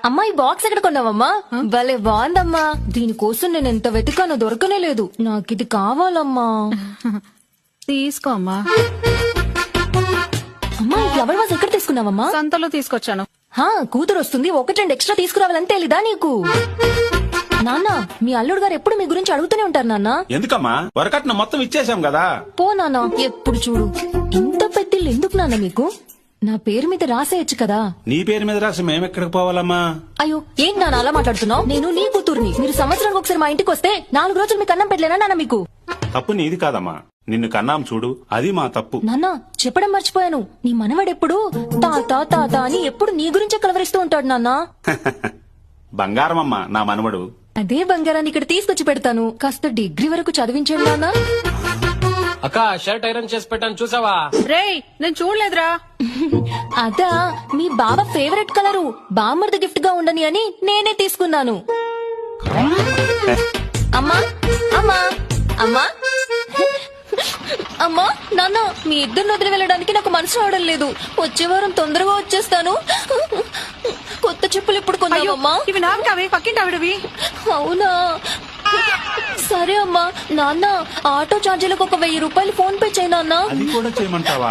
అమ్మా ఈ బాక్స్ ఎక్కడ కొన్నావమ్మా? భలే బాగుందమ్మా. దీనికోసం నేను ఎంత వెతికానో దొరకనే లేదు. నాకు ఇది కావాలమ్మా. తీసుకో అమ్మా. అమ్మా ఈ ఫ్లవర్ వాజ్ ఎక్కడ తీసుకున్నావమ్మా? సంతలో తీసుకొచ్చాను. కూతురు వస్తుంది, ఒకటి రెండు ఎక్స్ట్రా తీసుకురావాలని తెలీదా నీకు? నాన్న మీ అల్లుడు గారు ఎప్పుడు మీ గురించి అడుగుతూనే ఉంటారు నాన్న. ఎందుకమ్మా? వరకట్న మొత్తం ఇచ్చేసాం కదా. పో నాన్న, ఎప్పుడు చూడు ఇంత పెద్దిల్లు ఎందుకు నాన్న మీకు? నా పేరు మీద రాసేయచ్చు కదా. నీ పేరు మీద రాసి మేమెక్కడికి పోవాలమ్మా? అయ్యో ఏంటి నాన్న అలా మాట్లాడుతున్నావు? నేను నీ కూతుర్ని. మీరు సంవత్సరానికి ఒకసారి మా ఇంటికి వస్తే 4 రోజులు మీకు అన్నం పెట్టలేనా నాన్న? మీకు తప్పు నీది కాదమ్మా, నిన్ను కన్నాం చూడు, అది మా తప్పు. నాన్న చెప్పడం మర్చిపోయాను, నీ మనవడెప్పుడు తాత తాత అని ఎప్పుడు నీ గురించే కలవరిస్తూ ఉంటాడు నాన్న. బంగారమమ్మా నా మనవడు. అదే బంగారాన్ని ఇక్కడ తీసుకొచ్చి పెడతాను. కాస్త డిగ్రీ వరకు చదివించండి నాన్న. అక్క షర్ట్ ఐరన్ చేసి పెట్టాను చూసావా? రేయ్ నేను చూడలేదురా. అదా మీ బావ ఫేవరెట్ కలరు, బామ్మర్ది గిఫ్ట్ గా ఉండని అని నేనే తీసుకున్నాను. అమ్మా అమ్మా అమ్మా అమ్మా నాన్న మీ ఇద్దరిని వదిలి వెళ్ళడానికి నాకు మనసు రావడం లేదు. వచ్చే వారం తొందరగా వచ్చేస్తాను. కొత్త చెప్పులు ఎప్పుడు కొన్నావమ్మా? ఇవి నావి కావే, పక్కింటి ఆవిడవి. అవునా సరే అమ్మా. నాన్న ఆటో ఛార్జీలకు ఒక 1000 రూపాయలు ఫోన్ పే చేయి నాన్న. అది కూడా చేయమంటావా?